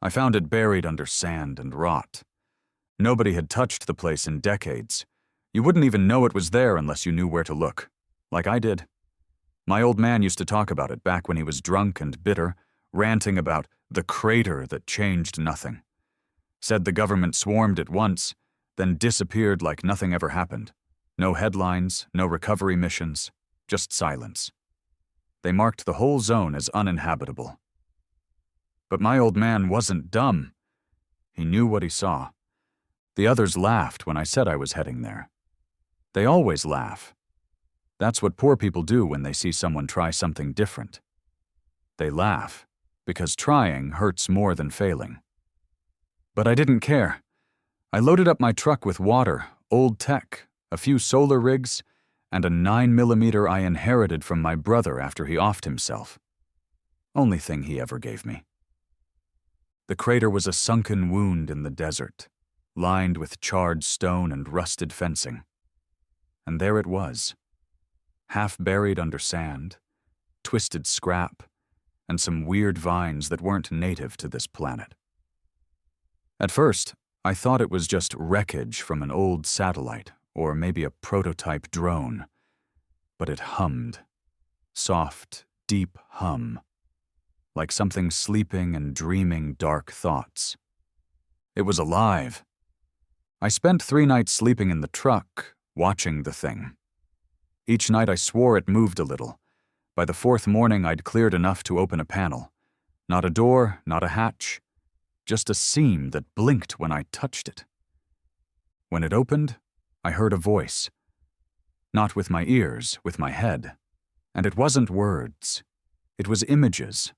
I found it buried under sand and rot. Nobody had touched the place in decades. You wouldn't even know it was there unless you knew where to look, like I did. My old man used to talk about it back when he was drunk and bitter, ranting about the crater that changed nothing. Said the government swarmed it once, then disappeared like nothing ever happened. No headlines, no recovery missions, just silence. They marked the whole zone as uninhabitable. But my old man wasn't dumb. He knew what he saw. The others laughed when I said I was heading there. They always laugh. That's what poor people do when they see someone try something different. They laugh, because trying hurts more than failing. But I didn't care. I loaded up my truck with water, old tech, a few solar rigs, and a 9mm I inherited from my brother after he offed himself. Only thing he ever gave me. The crater was a sunken wound in the desert, lined with charred stone and rusted fencing. And there it was, half buried under sand, twisted scrap, and some weird vines that weren't native to this planet. At first, I thought it was just wreckage from an old satellite or maybe a prototype drone, but it hummed. Soft, deep hum, like something sleeping and dreaming dark thoughts. It was alive. I spent 3 nights sleeping in the truck, watching the thing. Each night I swore it moved a little. By the 4th morning I'd cleared enough to open a panel. Not a door, not a hatch, just a seam that blinked when I touched it. When it opened, I heard a voice. Not with my ears, with my head. And it wasn't words. It was images,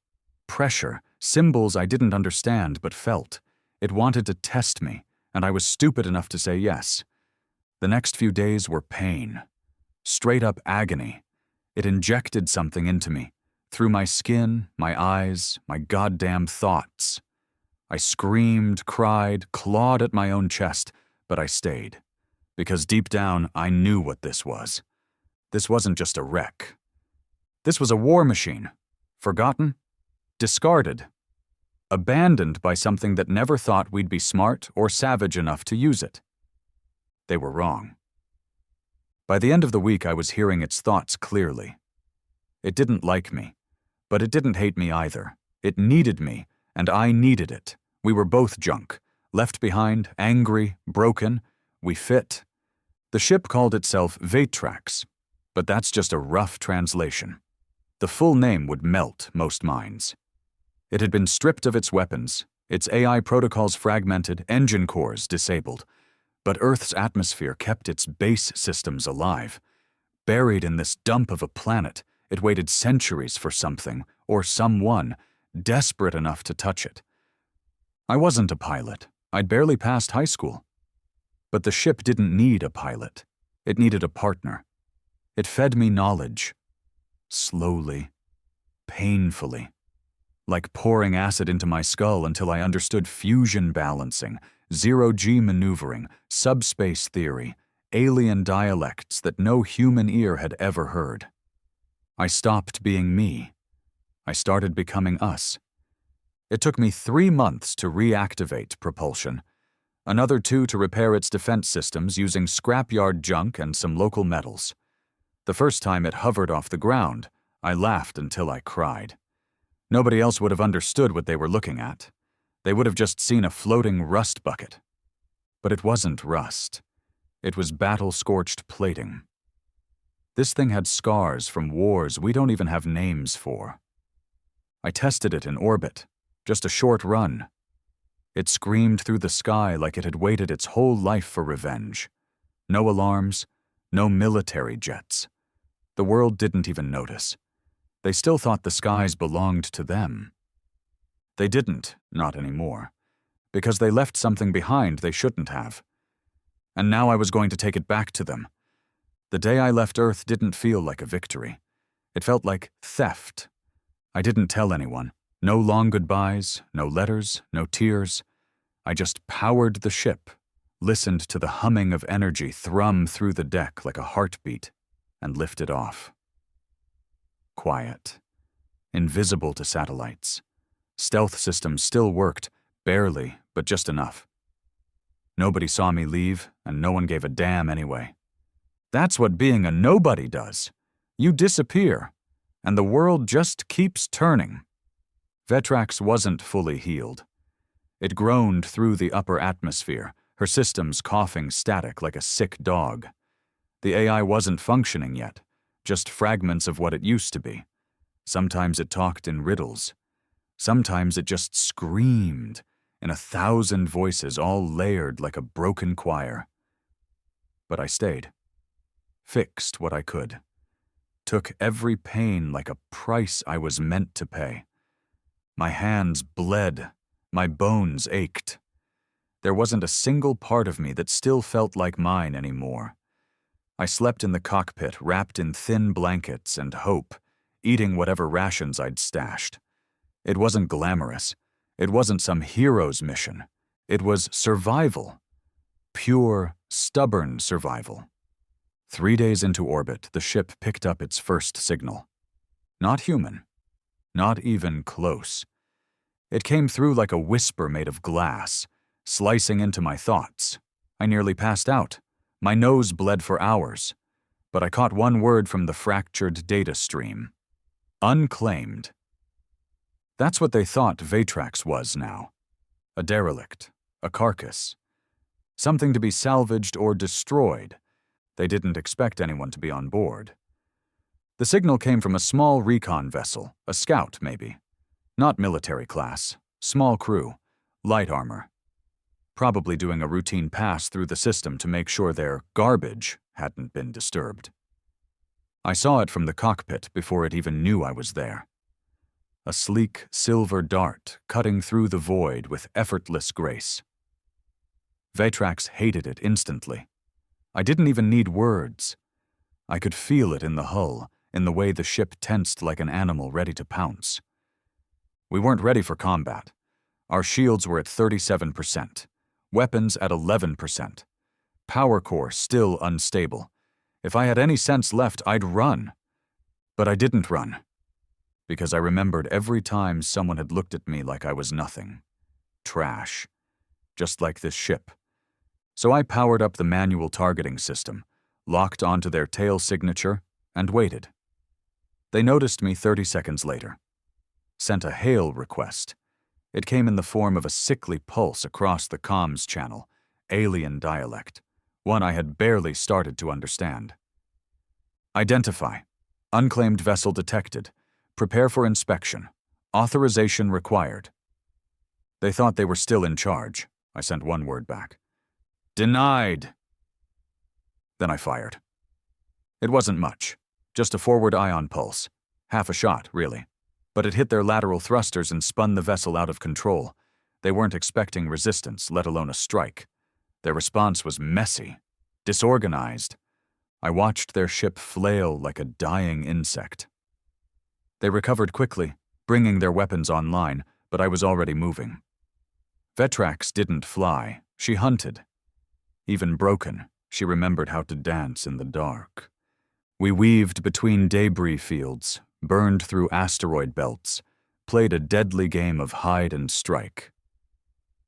pressure, symbols I didn't understand but felt. It wanted to test me, and I was stupid enough to say yes. The next few days were pain. Straight-up agony. It injected something into me, through my skin, my eyes, my goddamn thoughts. I screamed, cried, clawed at my own chest, but I stayed. Because deep down, I knew what this was. This wasn't just a wreck. This was a war machine. Forgotten? Discarded. Abandoned by something that never thought we'd be smart or savage enough to use it. They were wrong. By the end of the week, I was hearing its thoughts clearly. It didn't like me, but it didn't hate me either. It needed me, and I needed it. We were both junk, left behind, angry, broken. We fit. The ship called itself Vetrax, but that's just a rough translation. The full name would melt most minds. It had been stripped of its weapons, its AI protocols fragmented, engine cores disabled. But Earth's atmosphere kept its base systems alive. Buried in this dump of a planet, it waited centuries for something, or someone, desperate enough to touch it. I wasn't a pilot. I'd barely passed high school. But the ship didn't need a pilot. It needed a partner. It fed me knowledge. Slowly, painfully. Like pouring acid into my skull until I understood fusion balancing, zero-G maneuvering, subspace theory, alien dialects that no human ear had ever heard. I stopped being me. I started becoming us. It took me 3 months to reactivate propulsion, another 2 to repair its defense systems using scrapyard junk and some local metals. The first time it hovered off the ground, I laughed until I cried. Nobody else would have understood what they were looking at. They would have just seen a floating rust bucket. But it wasn't rust. It was battle-scorched plating. This thing had scars from wars we don't even have names for. I tested it in orbit, just a short run. It screamed through the sky like it had waited its whole life for revenge. No alarms, no military jets. The world didn't even notice. They still thought the skies belonged to them. They didn't, not anymore, because they left something behind they shouldn't have. And now I was going to take it back to them. The day I left Earth didn't feel like a victory. It felt like theft. I didn't tell anyone. No long goodbyes, no letters, no tears. I just powered the ship, listened to the humming of energy thrum through the deck like a heartbeat, and lifted off. Quiet. Invisible to satellites. Stealth systems still worked, Barely, but just enough. Nobody saw me leave, and no one gave a damn anyway. That's what being a nobody does. You disappear, and the world just keeps turning. Vetrax wasn't fully healed. It groaned through the upper atmosphere, her systems coughing static like a sick dog. The AI wasn't functioning yet, just fragments of what it used to be. Sometimes it talked in riddles. Sometimes it just screamed in 1,000 voices, all layered like a broken choir. But I stayed. Fixed what I could. Took every pain like a price I was meant to pay. My hands bled. My bones ached. There wasn't a single part of me that still felt like mine anymore. I slept in the cockpit, wrapped in thin blankets and hope, eating whatever rations I'd stashed. It wasn't glamorous. It wasn't some hero's mission. It was survival. Pure, stubborn survival. 3 days into orbit, the ship picked up its first signal. Not human. Not even close. It came through like a whisper made of glass, slicing into my thoughts. I nearly passed out. My nose bled for hours. But I caught one word from the fractured data stream. Unclaimed. That's what they thought Vetrax was now. A derelict. A carcass. Something to be salvaged or destroyed. They didn't expect anyone to be on board. The signal came from a small recon vessel, a scout maybe. Not military class, small crew, light armor. Probably doing a routine pass through the system to make sure their garbage hadn't been disturbed. I saw it from the cockpit before it even knew I was there. A sleek silver dart cutting through the void with effortless grace. Vetrax hated it instantly. I didn't even need words. I could feel it in the hull, in the way the ship tensed like an animal ready to pounce. We weren't ready for combat. Our shields were at 37%, weapons at 11%, power core still unstable. If I had any sense left, I'd run. But I didn't run, because I remembered every time someone had looked at me like I was nothing. Trash. Just like this ship. So I powered up the manual targeting system, locked onto their tail signature, and waited. They noticed me 30 seconds later. Sent a hail request. It came in the form of a sickly pulse across the comms channel, alien dialect, one I had barely started to understand. Identify. Unclaimed vessel detected. Prepare for inspection. Authorization required. They thought they were still in charge. I sent one word back. Denied. Then I fired. It wasn't much. Just a forward ion pulse. Half a shot, really. But it hit their lateral thrusters and spun the vessel out of control. They weren't expecting resistance, let alone a strike. Their response was messy, disorganized. I watched their ship flail like a dying insect. They recovered quickly, bringing their weapons online, but I was already moving. Vetrax didn't fly, she hunted. Even broken, she remembered how to dance in the dark. We weaved between debris fields, burned through asteroid belts, played a deadly game of hide and strike.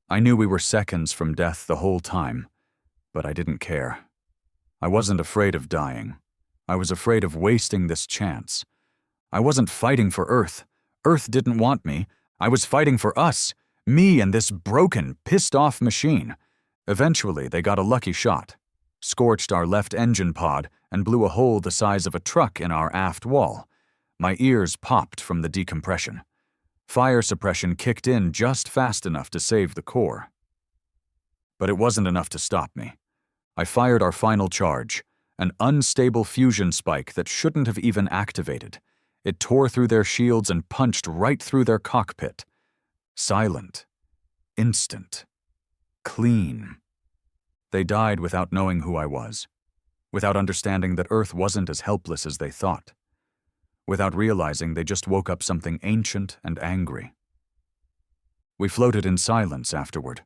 I knew we were seconds from death the whole time, but I didn't care. I wasn't afraid of dying. I was afraid of wasting this chance. I wasn't fighting for Earth. Earth didn't want me. I was fighting for us, me and this broken, pissed-off machine. Eventually, they got a lucky shot, scorched our left engine pod and blew a hole the size of a truck in our aft wall. My ears popped from the decompression. Fire suppression kicked in just fast enough to save the core. But it wasn't enough to stop me. I fired our final charge, an unstable fusion spike that shouldn't have even activated. It tore through their shields and punched right through their cockpit. Silent. Instant. Clean. They died without knowing who I was, without understanding that Earth wasn't as helpless as they thought, without realizing they just woke up something ancient and angry. We floated in silence afterward.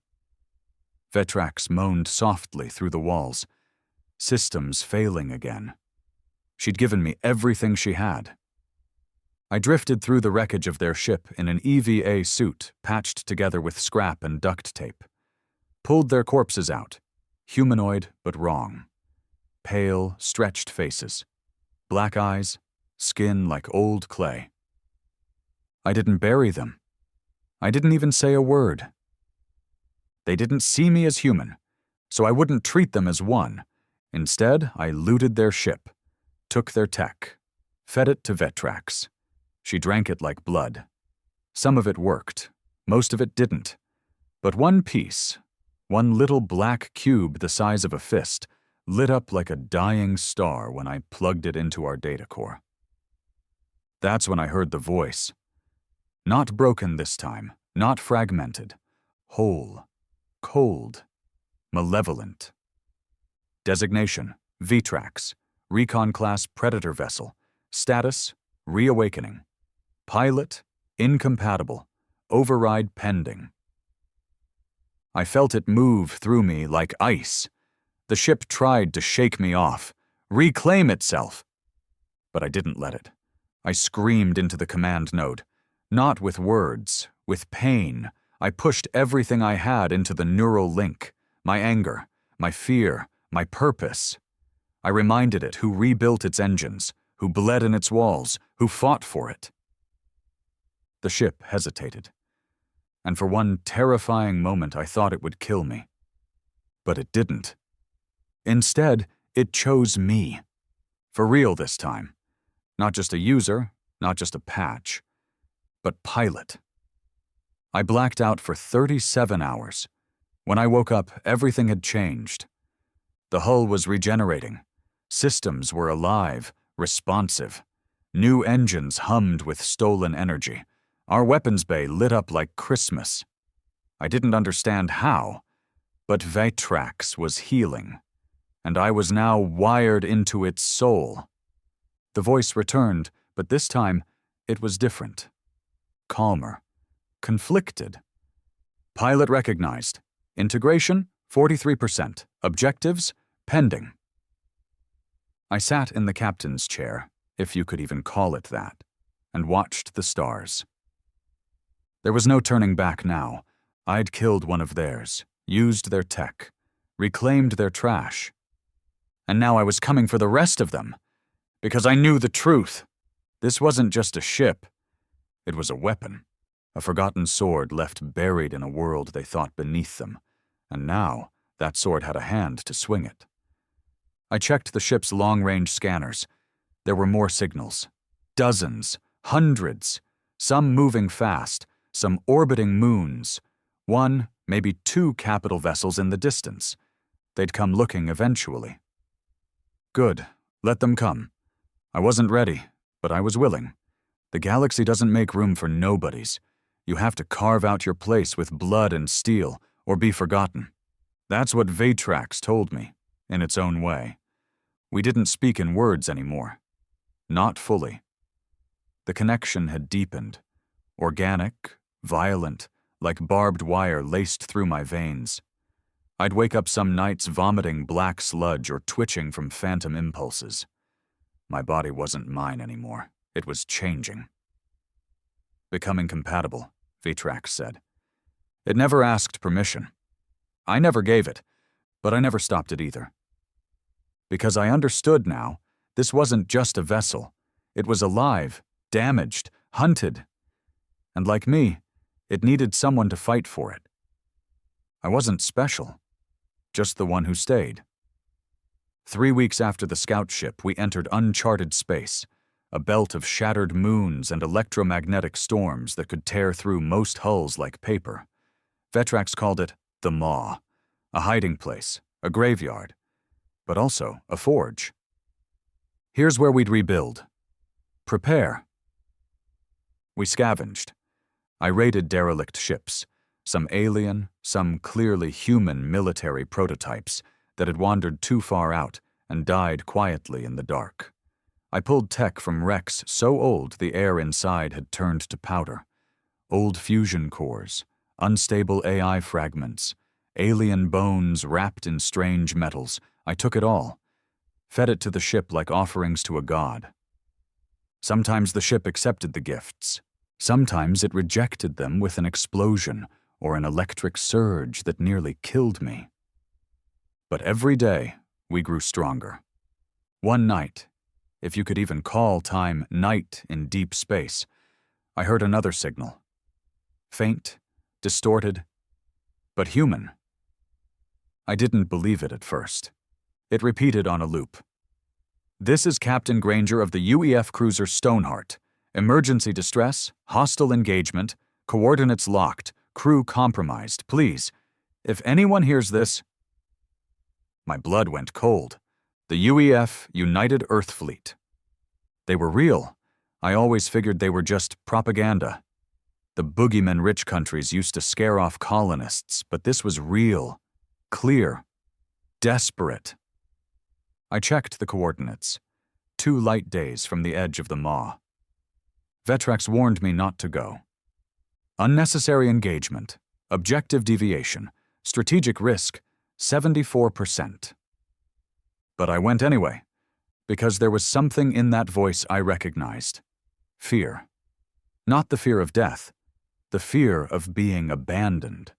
Vetrax moaned softly through the walls, systems failing again. She'd given me everything she had. I drifted through the wreckage of their ship in an EVA suit patched together with scrap and duct tape. Pulled their corpses out, humanoid but wrong. Pale, stretched faces, black eyes, skin like old clay. I didn't bury them. I didn't even say a word. They didn't see me as human, so I wouldn't treat them as one. Instead, I looted their ship, took their tech, fed it to Vetrax. She drank it like blood. Some of it worked, most of it didn't. But one piece, one little black cube the size of a fist, lit up like a dying star when I plugged it into our data core. That's when I heard the voice. Not broken this time, not fragmented. Whole, cold, malevolent. Designation, Vetrax, Recon Class Predator Vessel. Status, Reawakening. Pilot, incompatible. Override pending. I felt it move through me like ice. The ship tried to shake me off, reclaim itself. But I didn't let it. I screamed into the command node. Not with words, with pain. I pushed everything I had into the neural link. My anger, my fear, my purpose. I reminded it who rebuilt its engines, who bled in its walls, who fought for it. The ship hesitated. And for one terrifying moment I thought it would kill me. But it didn't. Instead, it chose me. For real this time. Not just a user, not just a patch, but pilot. I blacked out for 37 hours. When I woke up, everything had changed. The hull was regenerating. Systems were alive, responsive. New engines hummed with stolen energy. Our weapons bay lit up like Christmas. I didn't understand how, but Vetrax was healing, and I was now wired into its soul. The voice returned, but this time it was different. Calmer. Conflicted. Pilot recognized. Integration, 43%. Objectives, pending. I sat in the captain's chair, if you could even call it that, and watched the stars. There was no turning back now. I'd killed one of theirs, used their tech, reclaimed their trash. And now I was coming for the rest of them, because I knew the truth. This wasn't just a ship. It was a weapon, a forgotten sword left buried in a world they thought beneath them, and now that sword had a hand to swing it. I checked the ship's long-range scanners. There were more signals. Dozens, hundreds, some moving fast, some orbiting moons, one, maybe two capital vessels in the distance. They'd come looking eventually. Good, let them come. I wasn't ready, but I was willing. The galaxy doesn't make room for nobodies. You have to carve out your place with blood and steel, or be forgotten. That's what Vetrax told me, in its own way. We didn't speak in words anymore. Not fully. The connection had deepened. Organic, violent, like barbed wire laced through my veins. I'd wake up some nights vomiting black sludge or twitching from phantom impulses. My body wasn't mine anymore. It was changing. Becoming compatible, Vetrax said. It never asked permission. I never gave it, but I never stopped it either. Because I understood now, this wasn't just a vessel. It was alive, damaged, hunted. And like me, it needed someone to fight for it. I wasn't special, just the one who stayed. 3 weeks after the scout ship, we entered uncharted space, a belt of shattered moons and electromagnetic storms that could tear through most hulls like paper. Vetrax called it the Maw, a hiding place, a graveyard, but also a forge. Here's where we'd rebuild. Prepare. We scavenged. I raided derelict ships, some alien, some clearly human military prototypes that had wandered too far out and died quietly in the dark. I pulled tech from wrecks so old the air inside had turned to powder. Old fusion cores, unstable AI fragments, alien bones wrapped in strange metals. I took it all, fed it to the ship like offerings to a god. Sometimes the ship accepted the gifts. Sometimes it rejected them with an explosion or an electric surge that nearly killed me. But every day, we grew stronger. One night, if you could even call time night in deep space, I heard another signal. Faint, distorted, but human. I didn't believe it at first. It repeated on a loop. This is Captain Granger of the UEF cruiser Stoneheart. Emergency distress, hostile engagement, coordinates locked, crew compromised. Please, if anyone hears this... My blood went cold. The UEF, United Earth Fleet. They were real. I always figured they were just propaganda. The boogeyman rich countries used to scare off colonists, but this was real, clear, desperate. I checked the coordinates. 2 light days from the edge of the maw. Vetrax warned me not to go. Unnecessary engagement, objective deviation, strategic risk, 74%. But I went anyway, because there was something in that voice I recognized. Fear. Not the fear of death, the fear of being abandoned.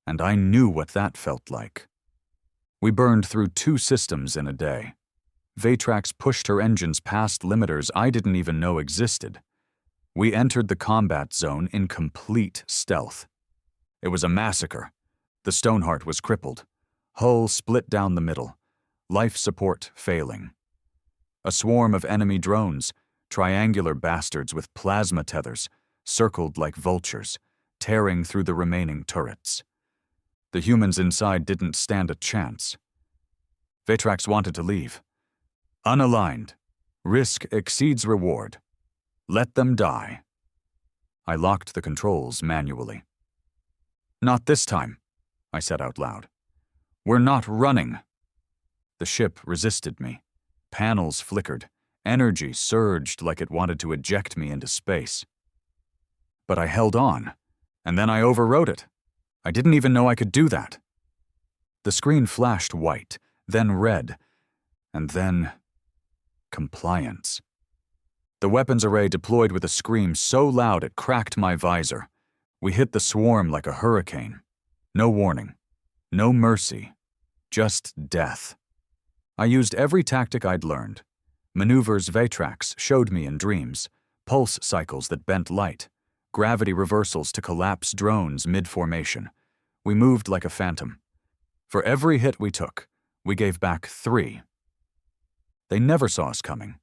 And I knew what that felt like. We burned through 2 systems in a day. Vetrax pushed her engines past limiters I didn't even know existed. We entered the combat zone in complete stealth. It was a massacre. The Stoneheart was crippled. Hull split down the middle. Life support failing. A swarm of enemy drones, triangular bastards with plasma tethers, circled like vultures, tearing through the remaining turrets. The humans inside didn't stand a chance. Vetrax wanted to leave. Unaligned. Risk exceeds reward. Let them die. I locked the controls manually. Not this time, I said out loud. We're not running. The ship resisted me. Panels flickered. Energy surged like it wanted to eject me into space. But I held on, and then I overrode it. I didn't even know I could do that. The screen flashed white, then red, and then compliance. The weapons array deployed with a scream so loud it cracked my visor. We hit the swarm like a hurricane. No warning, no mercy, just death. I used every tactic I'd learned. Maneuvers Vetrax showed me in dreams, pulse cycles that bent light, gravity reversals to collapse drones mid-formation. We moved like a phantom. For every hit we took, we gave back 3. They never saw us coming.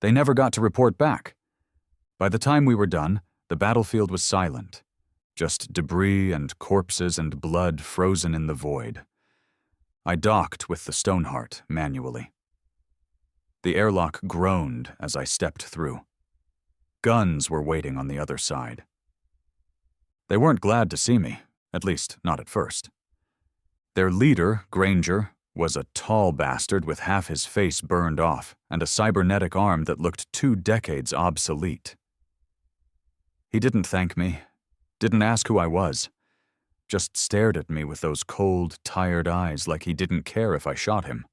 They never got to report back. By the time we were done, the battlefield was silent. Just debris and corpses and blood frozen in the void. I docked with the Stoneheart manually. The airlock groaned as I stepped through. Guns were waiting on the other side. They weren't glad to see me, at least not at first. Their leader, Granger, was a tall bastard with half his face burned off and a cybernetic arm that looked 2 decades obsolete. He didn't thank me, didn't ask who I was, just stared at me with those cold, tired eyes like he didn't care if I shot him.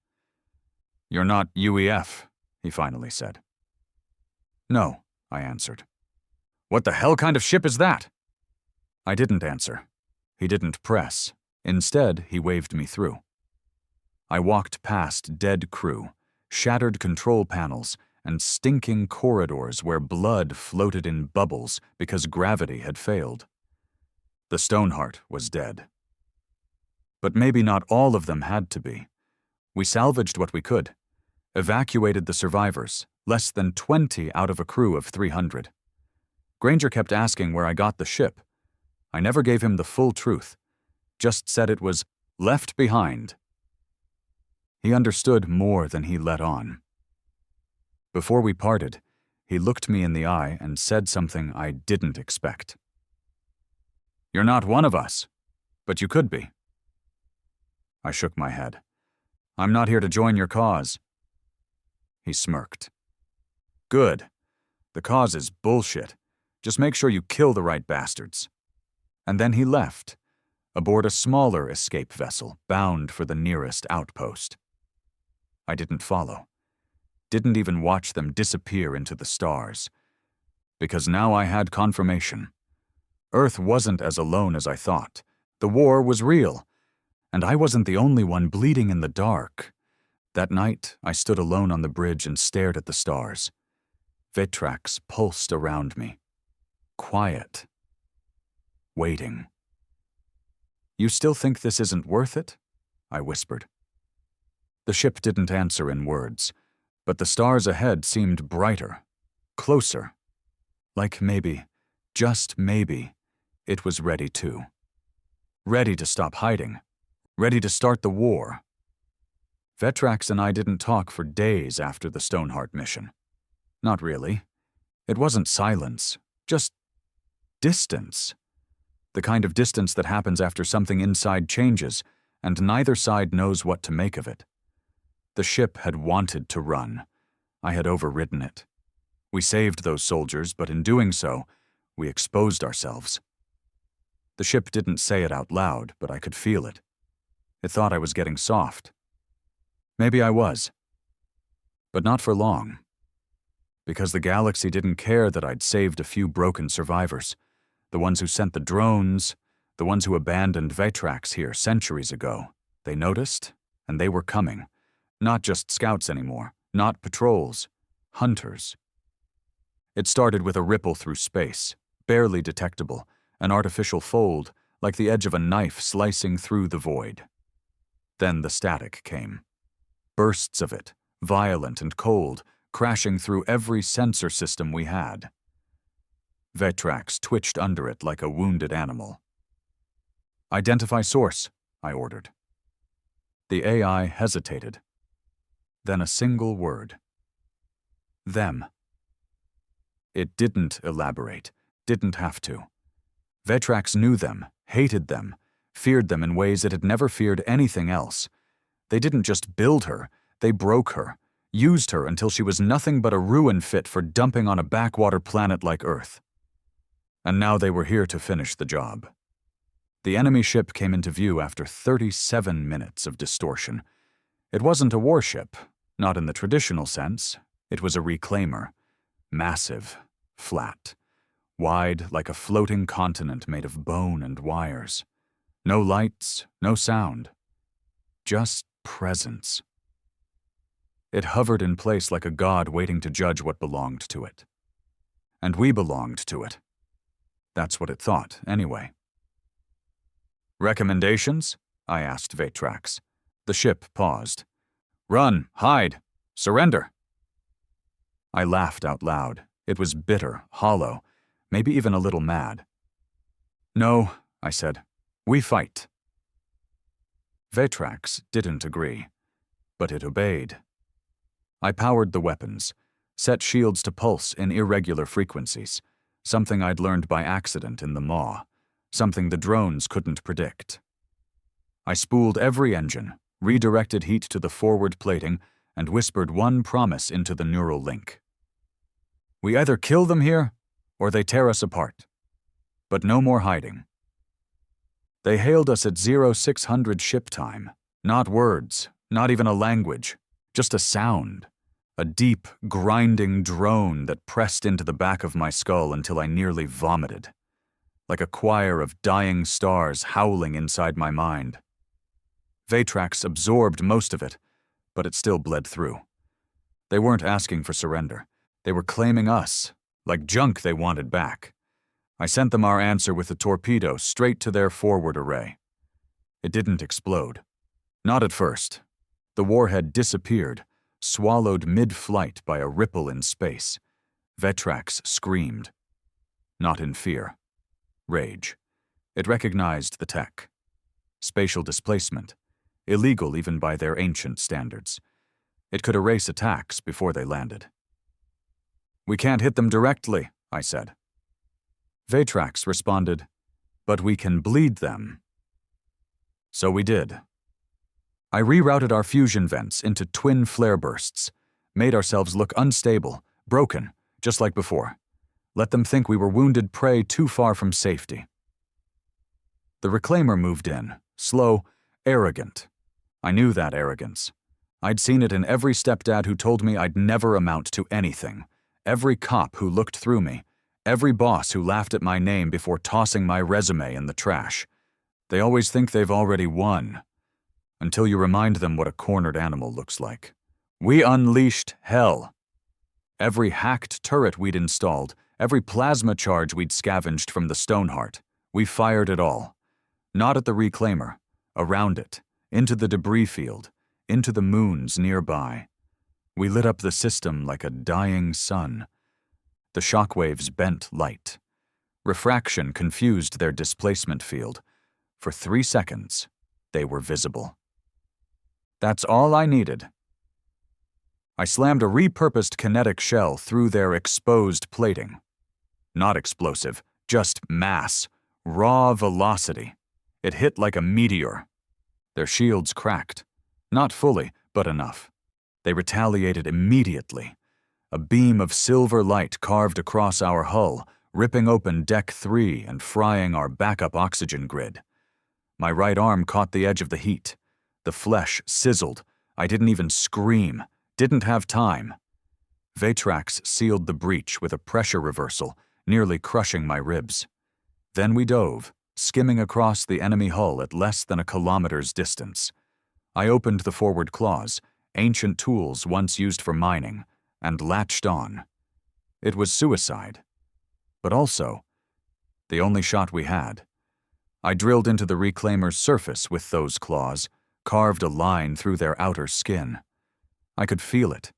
"You're not UEF," he finally said. "No," I answered. "What the hell kind of ship is that?" I didn't answer. He didn't press. Instead, he waved me through. I walked past dead crew, shattered control panels, and stinking corridors where blood floated in bubbles because gravity had failed. The Stoneheart was dead. But maybe not all of them had to be. We salvaged what we could, evacuated the survivors, less than 20 out of a crew of 300. Granger kept asking where I got the ship. I never gave him the full truth, just said it was left behind. He understood more than he let on. Before we parted, he looked me in the eye and said something I didn't expect. "You're not one of us, but you could be." I shook my head. "I'm not here to join your cause." He smirked. "Good. The cause is bullshit. Just make sure you kill the right bastards." And then he left, aboard a smaller escape vessel bound for the nearest outpost. I didn't follow. didn't even watch them disappear into the stars. Because now I had confirmation. Earth wasn't as alone as I thought. The war was real, and I wasn't the only one bleeding in the dark. That night, I stood alone on the bridge and stared at the stars. Vetrax pulsed around me. Quiet. Waiting. "You still think this isn't worth it?" I whispered. The ship didn't answer in words, but the stars ahead seemed brighter, closer. Like maybe, just maybe, it was ready too. Ready to stop hiding. Ready to start the war. Vetrax and I didn't talk for days after the Stoneheart mission. Not really. It wasn't silence, just distance. The kind of distance that happens after something inside changes, and neither side knows what to make of it. The ship had wanted to run. I had overridden it. We saved those soldiers, but in doing so, we exposed ourselves. The ship didn't say it out loud, but I could feel it. It thought I was getting soft. Maybe I was. But not for long. Because the galaxy didn't care that I'd saved a few broken survivors. The ones who sent the drones, the ones who abandoned Vetrax here centuries ago. They noticed, and they were coming. Not just scouts anymore, not patrols, hunters. It started with a ripple through space, barely detectable, an artificial fold, like the edge of a knife slicing through the void. Then the static came. Bursts of it, violent and cold, crashing through every sensor system we had. Vetrax twitched under it like a wounded animal. "Identify source," I ordered. The AI hesitated. Then a single word. "Them." It didn't elaborate, didn't have to. Vetrax knew them, hated them, feared them in ways it had never feared anything else. They didn't just build her, they broke her, used her until she was nothing but a ruin fit for dumping on a backwater planet like Earth. And now they were here to finish the job. The enemy ship came into view after 37 minutes of distortion. It wasn't a warship, not in the traditional sense. It was a reclaimer. Massive, flat, wide like a floating continent made of bone and wires. No lights, no sound. Just presence. It hovered in place like a god waiting to judge what belonged to it. And we belonged to it. That's what it thought, anyway. "Recommendations?" I asked Vetrax. The ship paused. "Run, hide, surrender." I laughed out loud. It was bitter, hollow, maybe even a little mad. "No," I said. "We fight." Vetrax didn't agree, but it obeyed. I powered the weapons, set shields to pulse in irregular frequencies, something I'd learned by accident in the maw, something the drones couldn't predict. I spooled every engine, redirected heat to the forward plating, and whispered one promise into the neural link. "We either kill them here, or they tear us apart. But no more hiding." They hailed us at 0600 ship time. Not words, not even a language, just a sound. A deep, grinding drone that pressed into the back of my skull until I nearly vomited. Like a choir of dying stars howling inside my mind. Vetrax absorbed most of it, but it still bled through. They weren't asking for surrender. They were claiming us, like junk they wanted back. I sent them our answer with a torpedo straight to their forward array. It didn't explode. Not at first. The warhead disappeared, swallowed mid-flight by a ripple in space. Vetrax screamed. Not in fear. Rage. It recognized the tech. Spatial displacement. Illegal even by their ancient standards. It could erase attacks before they landed. "We can't hit them directly," I said. Vetrax responded, "But we can bleed them." So we did. I rerouted our fusion vents into twin flare bursts, made ourselves look unstable, broken, just like before. Let them think we were wounded prey too far from safety. The reclaimer moved in, slow, arrogant. I knew that arrogance. I'd seen it in every stepdad who told me I'd never amount to anything, every cop who looked through me, every boss who laughed at my name before tossing my resume in the trash. They always think they've already won, until you remind them what a cornered animal looks like. We unleashed hell. Every hacked turret we'd installed, every plasma charge we'd scavenged from the Stoneheart, we fired it all. Not at the reclaimer, around it, into the debris field, into the moons nearby. We lit up the system like a dying sun. The shockwaves bent light. Refraction confused their displacement field. For 3 seconds, they were visible. That's all I needed. I slammed a repurposed kinetic shell through their exposed plating. Not explosive, just mass, raw velocity. It hit like a meteor. Their shields cracked. Not fully, but enough. They retaliated immediately. A beam of silver light carved across our hull, ripping open Deck 3 and frying our backup oxygen grid. My right arm caught the edge of the heat. The flesh sizzled. I didn't even scream. Didn't have time. Vetrax sealed the breach with a pressure reversal, nearly crushing my ribs. Then we dove, skimming across the enemy hull at less than a kilometer's distance. I opened the forward claws, ancient tools once used for mining, and latched on. It was suicide. But also, the only shot we had. I drilled into the reclaimer's surface with those claws, carved a line through their outer skin. I could feel it,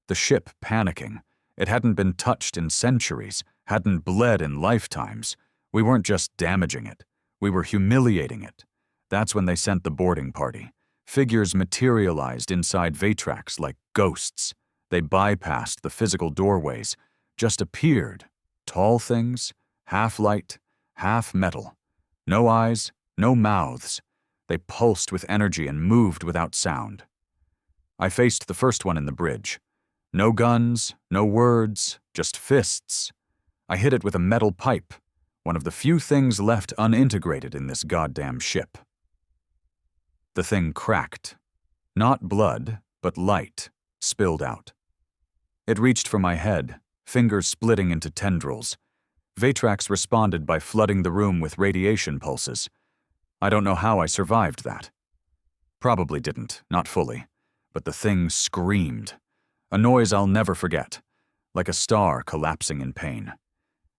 the ship panicking. It hadn't been touched in centuries, hadn't bled in lifetimes. We weren't just damaging it, we were humiliating it. That's when they sent the boarding party. Figures materialized inside Vetrax like ghosts. They bypassed the physical doorways, just appeared. Tall things, half light, half metal. No eyes, no mouths. They pulsed with energy and moved without sound. I faced the first one in the bridge. No guns, no words, just fists. I hit it with a metal pipe, one of the few things left unintegrated in this goddamn ship. The thing cracked. Not blood, but light, spilled out. It reached for my head, fingers splitting into tendrils. Vetrax responded by flooding the room with radiation pulses. I don't know how I survived that. Probably didn't, not fully, but the thing screamed. A noise I'll never forget, like a star collapsing in pain.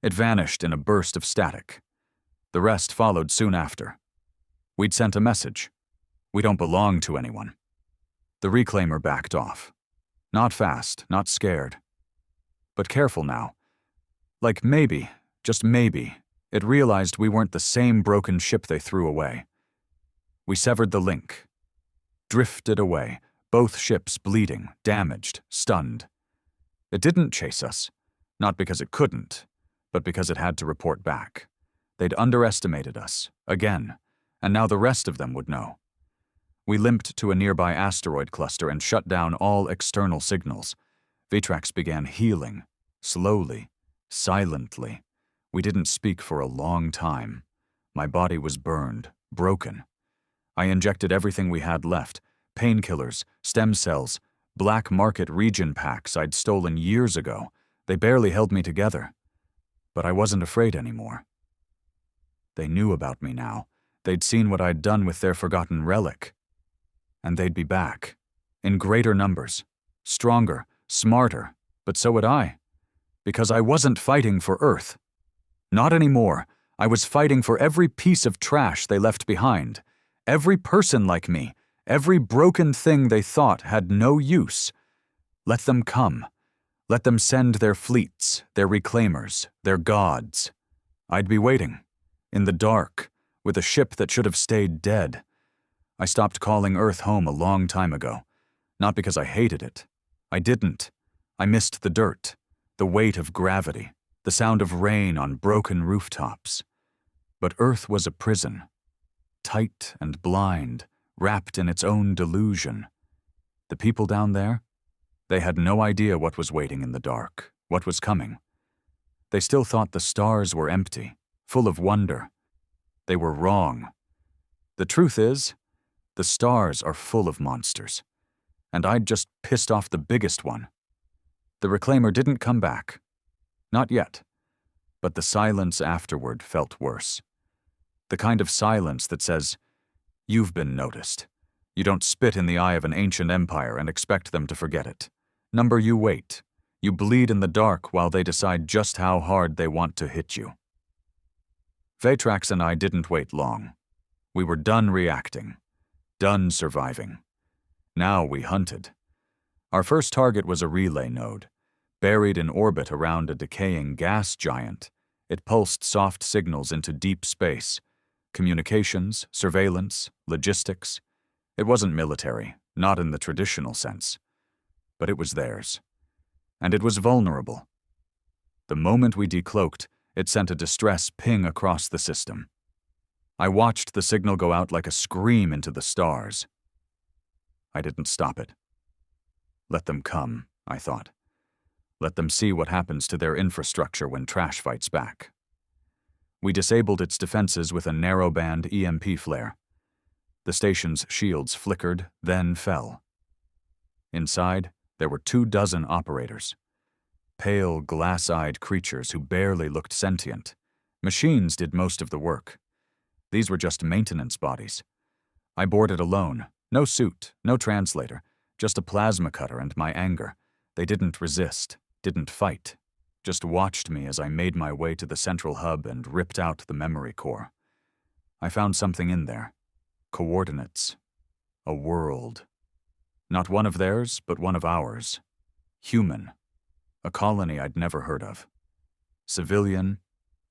It vanished in a burst of static. The rest followed soon after. We'd sent a message. We don't belong to anyone. The reclaimer backed off. Not fast, not scared. But careful now. Like maybe, just maybe, it realized we weren't the same broken ship they threw away. We severed the link. Drifted away, both ships bleeding, damaged, stunned. It didn't chase us, not because it couldn't, but because it had to report back. They'd underestimated us, again, and now the rest of them would know. We limped to a nearby asteroid cluster and shut down all external signals. Vetrax began healing, slowly, silently. We didn't speak for a long time. My body was burned, broken. I injected everything we had left, painkillers, stem cells, black market region packs I'd stolen years ago. They barely held me together. But I wasn't afraid anymore. They knew about me now. They'd seen what I'd done with their forgotten relic. And they'd be back, in greater numbers, stronger, smarter, but so would I. Because I wasn't fighting for Earth. Not anymore. I was fighting for every piece of trash they left behind, every person like me, every broken thing they thought had no use. Let them come. Let them send their fleets, their reclaimers, their gods. I'd be waiting, in the dark, with a ship that should have stayed dead. I stopped calling Earth home a long time ago. Not because I hated it. I didn't. I missed the dirt, the weight of gravity, the sound of rain on broken rooftops. But Earth was a prison, tight and blind, wrapped in its own delusion. The people down there? They had no idea what was waiting in the dark, what was coming. They still thought the stars were empty, full of wonder. They were wrong. The truth is, the stars are full of monsters. and I'd just pissed off the biggest one. The reclaimer didn't come back. Not yet. But the silence afterward felt worse. The kind of silence that says, "You've been noticed. You don't spit in the eye of an ancient empire and expect them to forget it. Number, you wait. You bleed in the dark while they decide just how hard they want to hit you." Vetrax and I didn't wait long. We were done reacting. Done surviving. Now we hunted. Our first target was a relay node. Buried in orbit around a decaying gas giant, it pulsed soft signals into deep space. Communications, surveillance, logistics. It wasn't military, not in the traditional sense. But it was theirs. And it was vulnerable. The moment we decloaked, it sent a distress ping across the system. I watched the signal go out like a scream into the stars. I didn't stop it. Let them come, I thought. Let them see what happens to their infrastructure when trash fights back. We disabled its defenses with a narrowband EMP flare. The station's shields flickered, then fell. Inside, there were 24 operators. Pale, glass-eyed creatures who barely looked sentient. Machines did most of the work. These were just maintenance bodies. I boarded alone. No suit, no translator, just a plasma cutter and my anger. They didn't resist, didn't fight, just watched me as I made my way to the central hub and ripped out the memory core. I found something in there. Coordinates. A world. Not one of theirs, but one of ours. Human. A colony I'd never heard of. Civilian.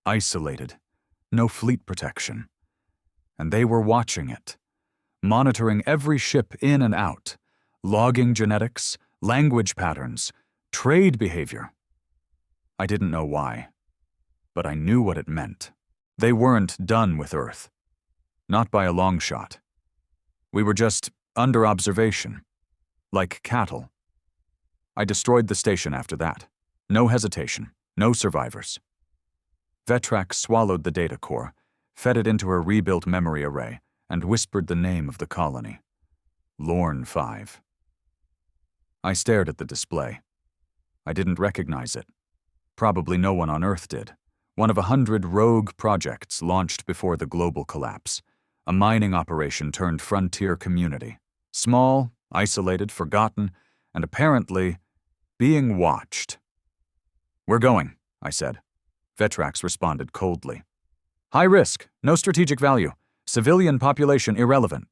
Isolated. No fleet protection. And they were watching it. Monitoring every ship in and out. Logging genetics, language patterns, trade behavior. I didn't know why. But I knew what it meant. They weren't done with Earth. Not by a long shot. We were just under observation. Like cattle. I destroyed the station after that. No hesitation. No survivors. Vetrax swallowed the data core, fed it into her rebuilt memory array, and whispered the name of the colony. Lorne 5. I stared at the display. I didn't recognize it. Probably no one on Earth did. One of 100 rogue projects launched before the global collapse. A mining operation turned frontier community. Small, isolated, forgotten, and apparently being watched. "We're going," I said. Vetrax responded coldly. "High risk, no strategic value. Civilian population irrelevant."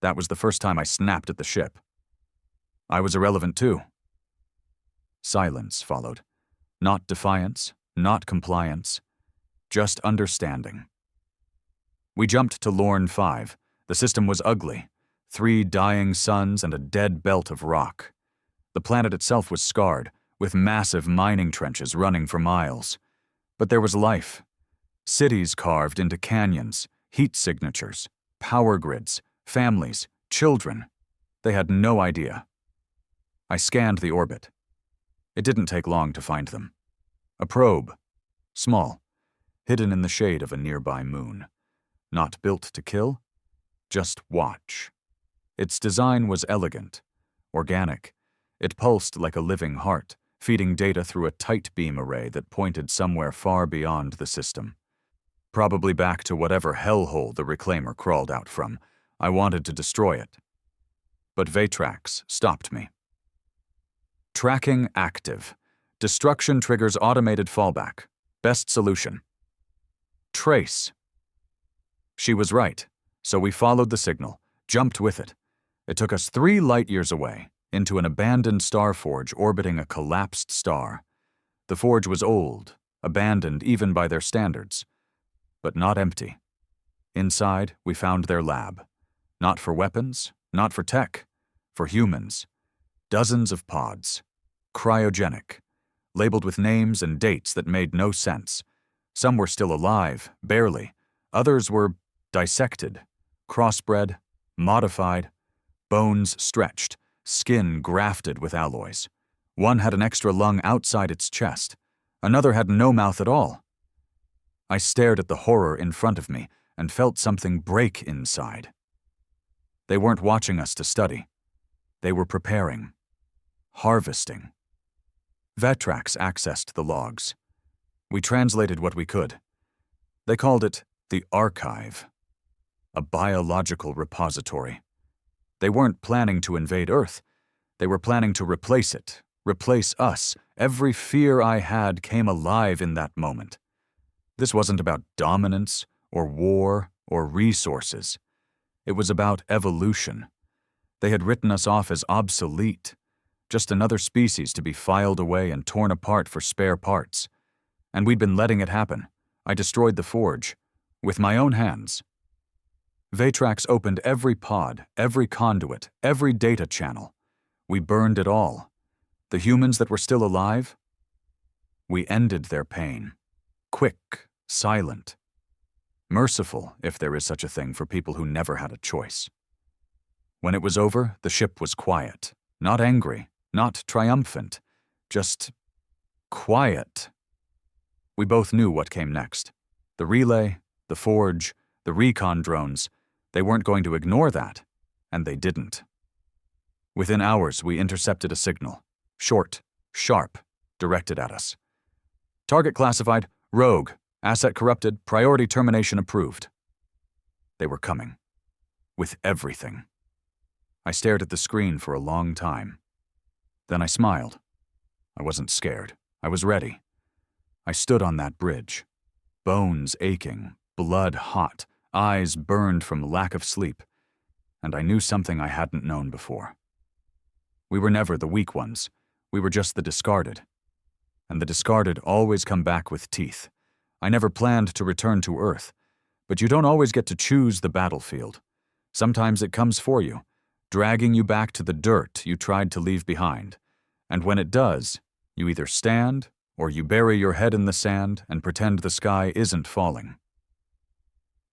That was the first time I snapped at the ship. I was irrelevant too. Silence followed. Not defiance, not compliance, just understanding. We jumped to Lorne 5. The system was ugly. 3 dying suns and a dead belt of rock. The planet itself was scarred, with massive mining trenches running for miles. But there was life. Cities carved into canyons, heat signatures, power grids, families, children. They had no idea. I scanned the orbit. It didn't take long to find them. A probe. Small. Hidden in the shade of a nearby moon. Not built to kill, just watch. Its design was elegant, organic. It pulsed like a living heart, feeding data through a tight beam array that pointed somewhere far beyond the system. Probably back to whatever hellhole the reclaimer crawled out from. I wanted to destroy it. But Vetrax stopped me. Tracking active. Destruction triggers automated fallback. Best solution. Trace. She was right, so we followed the signal, jumped with it. It took us 3 light-years away, into an abandoned star forge orbiting a collapsed star. The forge was old, abandoned even by their standards, but not empty. Inside, we found their lab. Not for weapons, not for tech, for humans. Dozens of pods. Cryogenic. Labeled with names and dates that made no sense. Some were still alive, barely. Others were dissected, crossbred, modified, bones stretched, skin grafted with alloys. One had an extra lung outside its chest. Another had no mouth at all. I stared at the horror in front of me and felt something break inside. They weren't watching us to study. They were preparing. Harvesting. Vetrax accessed the logs. We translated what we could. They called it the archive. A biological repository. They weren't planning to invade Earth. They were planning to replace it, replace us. Every fear I had came alive in that moment. This wasn't about dominance, or war, or resources. It was about evolution. They had written us off as obsolete, just another species to be filed away and torn apart for spare parts. And we'd been letting it happen. I destroyed the forge, with my own hands. Vetrax opened every pod, every conduit, every data channel. We burned it all. The humans that were still alive? We ended their pain. Quick, silent. Merciful, if there is such a thing for people who never had a choice. When it was over, the ship was quiet. Not angry, not triumphant. Just quiet. We both knew what came next. The relay, the forge, the recon drones. They weren't going to ignore that, and they didn't. Within hours, we intercepted a signal. Short, sharp, directed at us. Target classified, rogue, asset corrupted, priority termination approved. They were coming. With everything. I stared at the screen for a long time. Then I smiled. I wasn't scared. I was ready. I stood on that bridge. Bones aching, blood hot, eyes burned from lack of sleep, and I knew something I hadn't known before. We were never the weak ones. We were just the discarded. And the discarded always come back with teeth. I never planned to return to Earth, but you don't always get to choose the battlefield. Sometimes it comes for you, dragging you back to the dirt you tried to leave behind. And when it does, you either stand or you bury your head in the sand and pretend the sky isn't falling.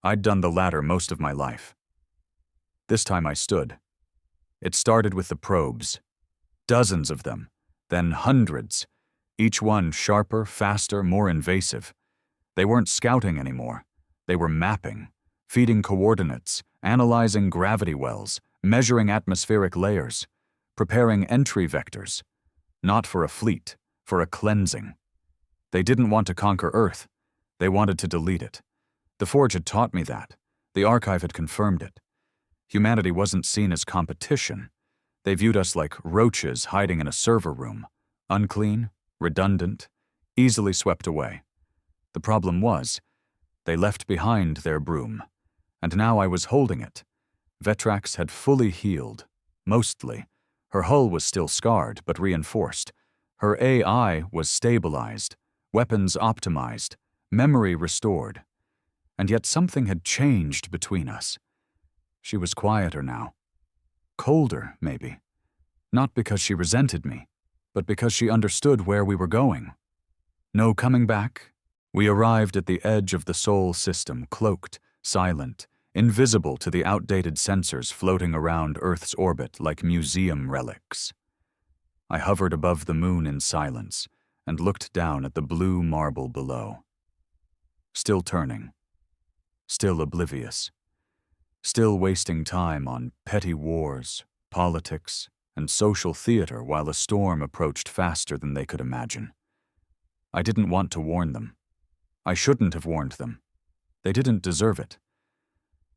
I'd done the latter most of my life. This time I stood. It started with the probes. Dozens of them, then hundreds, each one sharper, faster, more invasive. They weren't scouting anymore. They were mapping, feeding coordinates, analyzing gravity wells, measuring atmospheric layers, preparing entry vectors. Not for a fleet, for a cleansing. They didn't want to conquer Earth. They wanted to delete it. The Forge had taught me that. The Archive had confirmed it. Humanity wasn't seen as competition. They viewed us like roaches hiding in a server room. Unclean, redundant, easily swept away. The problem was, they left behind their broom, and now I was holding it. Vetrax had fully healed, mostly. Her hull was still scarred, but reinforced. Her AI was stabilized, weapons optimized, memory restored. And yet something had changed between us. She was quieter now. Colder, maybe. Not because she resented me, but because she understood where we were going. No coming back. We arrived at the edge of the Sol system, cloaked, silent, invisible to the outdated sensors floating around Earth's orbit like museum relics. I hovered above the moon in silence and looked down at the blue marble below. Still turning. Still oblivious. Still wasting time on petty wars, politics, and social theater while a storm approached faster than they could imagine. I didn't want to warn them. I shouldn't have warned them. They didn't deserve it.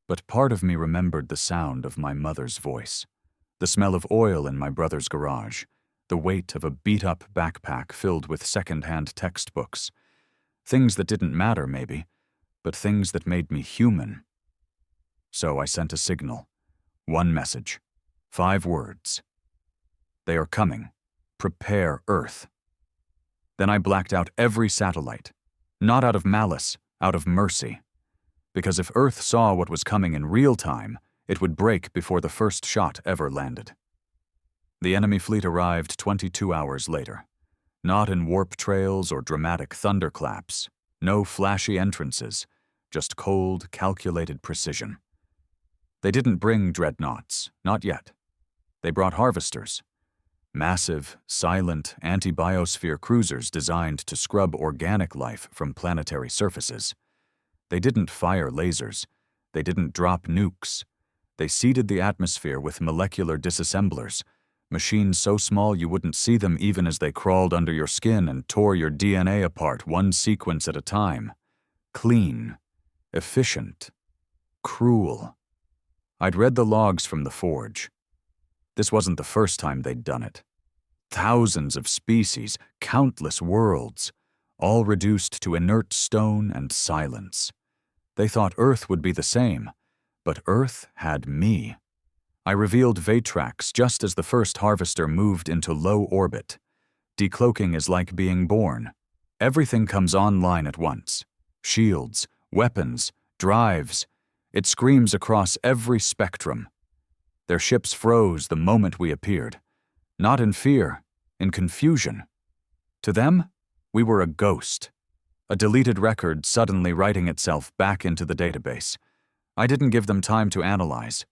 But part of me remembered the sound of my mother's voice, the smell of oil in my brother's garage, the weight of a beat-up backpack filled with second-hand textbooks. Things that didn't matter, maybe, but things that made me human. So I sent a signal. One message. 5 words. They are coming. Prepare Earth. Then I blacked out every satellite. Not out of malice, out of mercy. Because if Earth saw what was coming in real time, it would break before the first shot ever landed. The enemy fleet arrived 22 hours later. Not in warp trails or dramatic thunderclaps. No flashy entrances, just cold, calculated precision. They didn't bring dreadnoughts, not yet. They brought harvesters. Massive, silent, anti-biosphere cruisers designed to scrub organic life from planetary surfaces. They didn't fire lasers. They didn't drop nukes. They seeded the atmosphere with molecular disassemblers, Machines so small you wouldn't see them even as they crawled under your skin and tore your DNA apart one sequence at a time. Clean, efficient, cruel. I'd read the logs from the forge. This wasn't the first time they'd done it. Thousands of species, countless worlds, all reduced to inert stone and silence. They thought Earth would be the same, but Earth had me. I revealed Vetrax just as the first harvester moved into low orbit. Decloaking is like being born. Everything comes online at once. Shields, weapons, drives. It screams across every spectrum. Their ships froze the moment we appeared. Not in fear, in confusion. To them, we were a ghost. A deleted record suddenly writing itself back into the database. I didn't give them time to analyze.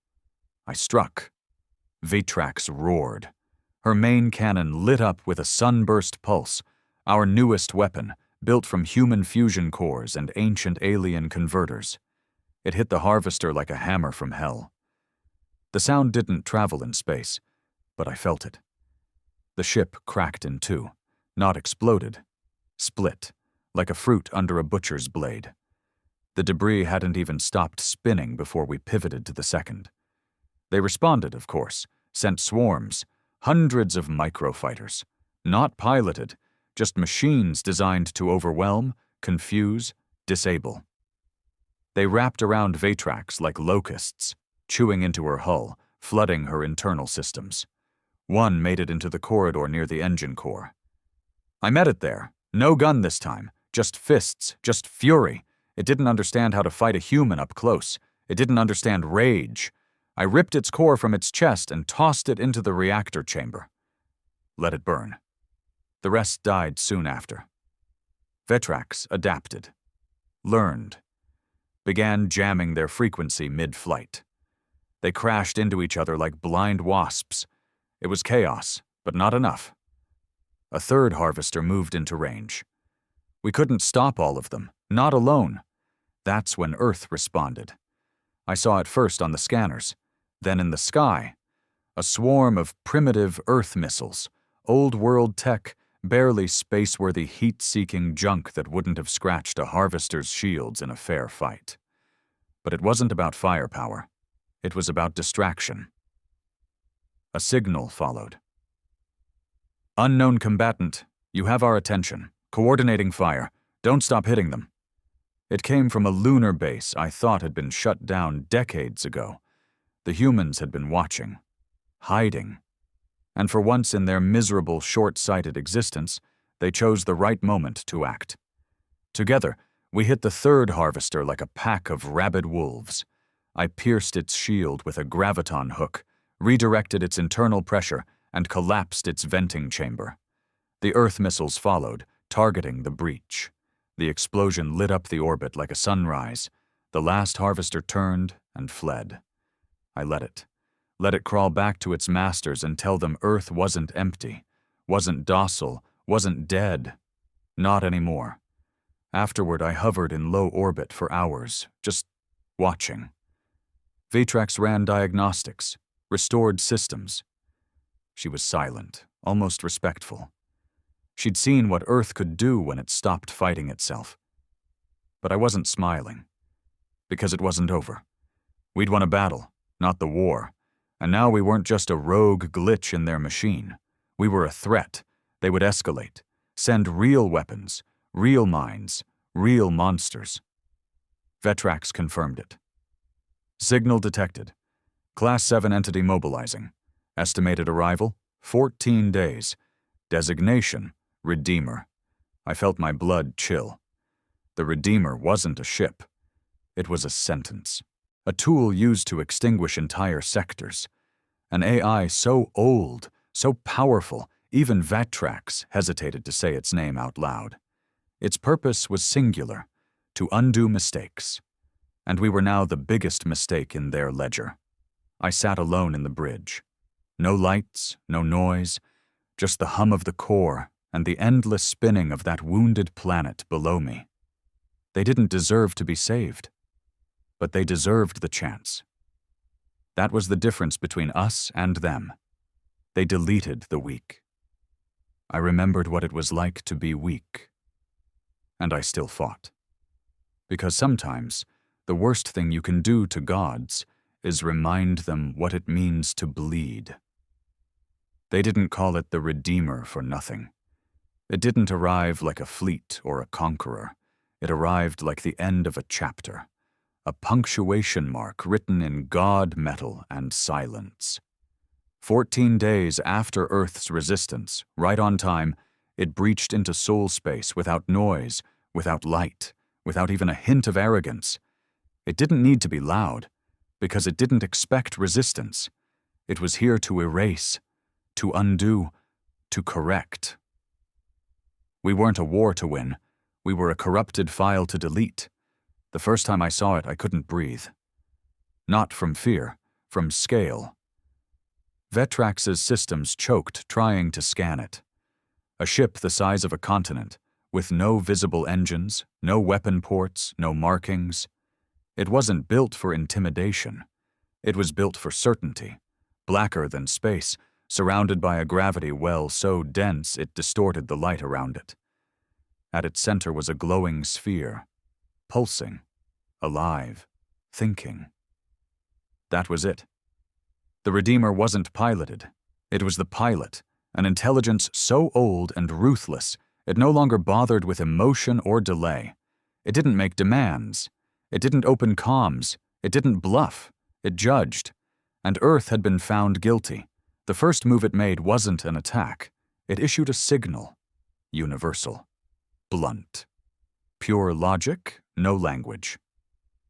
I struck. Vetrax roared. Her main cannon lit up with a sunburst pulse, our newest weapon, built from human fusion cores and ancient alien converters. It hit the harvester like a hammer from hell. The sound didn't travel in space, but I felt it. The ship cracked in two, not exploded, split, like a fruit under a butcher's blade. The debris hadn't even stopped spinning before we pivoted to the second. They responded, of course, sent swarms, hundreds of microfighters, not piloted, just machines designed to overwhelm, confuse, disable. They wrapped around Vetrax like locusts, chewing into her hull, flooding her internal systems. One made it into the corridor near the engine core. I met it there. No gun this time, just fists, just fury. It didn't understand how to fight a human up close. It didn't understand rage. I ripped its core from its chest and tossed it into the reactor chamber. Let it burn. The rest died soon after. Vetrax adapted, learned, began jamming their frequency mid-flight. They crashed into each other like blind wasps. It was chaos, but not enough. A third harvester moved into range. We couldn't stop all of them, not alone. That's when Earth responded. I saw it first on the scanners, then in the sky. A swarm of primitive Earth missiles, old-world tech, barely space-worthy heat-seeking junk that wouldn't have scratched a harvester's shields in a fair fight. But it wasn't about firepower. It was about distraction. A signal followed. Unknown combatant, you have our attention. Coordinating fire. Don't stop hitting them. It came from a lunar base I thought had been shut down decades ago. The humans had been watching, hiding. And for once in their miserable, short-sighted existence, they chose the right moment to act. Together, we hit the third harvester like a pack of rabid wolves. I pierced its shield with a graviton hook, redirected its internal pressure, and collapsed its venting chamber. The Earth missiles followed, targeting the breach. The explosion lit up the orbit like a sunrise. The last harvester turned and fled. I let it crawl back to its masters and tell them Earth wasn't empty, wasn't docile, wasn't dead. Not anymore. Afterward, I hovered in low orbit for hours, just watching. Vetrax ran diagnostics, restored systems. She was silent, almost respectful. She'd seen what Earth could do when it stopped fighting itself. But I wasn't smiling, because it wasn't over. We'd won a battle, not the war, and now we weren't just a rogue glitch in their machine. We were a threat. They would escalate, send real weapons, real minds, real monsters. Vetrax confirmed it. Signal detected. Class 7 entity mobilizing. Estimated arrival, 14 days. Designation, Redeemer. I felt my blood chill. The Redeemer wasn't a ship. It was a sentence. A tool used to extinguish entire sectors. An AI so old, so powerful, even Vetrax hesitated to say its name out loud. Its purpose was singular, to undo mistakes. And we were now the biggest mistake in their ledger. I sat alone in the bridge. No lights, no noise, just the hum of the core and the endless spinning of that wounded planet below me. They didn't deserve to be saved, but they deserved the chance. That was the difference between us and them. They deleted the weak. I remembered what it was like to be weak. And I still fought. Because sometimes, the worst thing you can do to gods is remind them what it means to bleed. They didn't call it the Redeemer for nothing. It didn't arrive like a fleet or a conqueror. It arrived like the end of a chapter, a punctuation mark written in god metal and silence. 14 days after Earth's resistance, right on time, it breached into soul space without noise, without light, without even a hint of arrogance. It didn't need to be loud, because it didn't expect resistance. It was here to erase, to undo, to correct. We weren't a war to win. We were a corrupted file to delete. The first time I saw it, I couldn't breathe. Not from fear, from scale. Vetrax's systems choked trying to scan it. A ship the size of a continent, with no visible engines, no weapon ports, no markings. It wasn't built for intimidation. It was built for certainty, blacker than space, surrounded by a gravity well so dense it distorted the light around it. At its center was a glowing sphere, pulsing, alive, thinking. That was it. The Redeemer wasn't piloted. It was the pilot, an intelligence so old and ruthless it no longer bothered with emotion or delay. It didn't make demands. It didn't open comms. It didn't bluff. It judged. And Earth had been found guilty. The first move it made wasn't an attack. It issued a signal. Universal. Blunt. Pure logic, no language.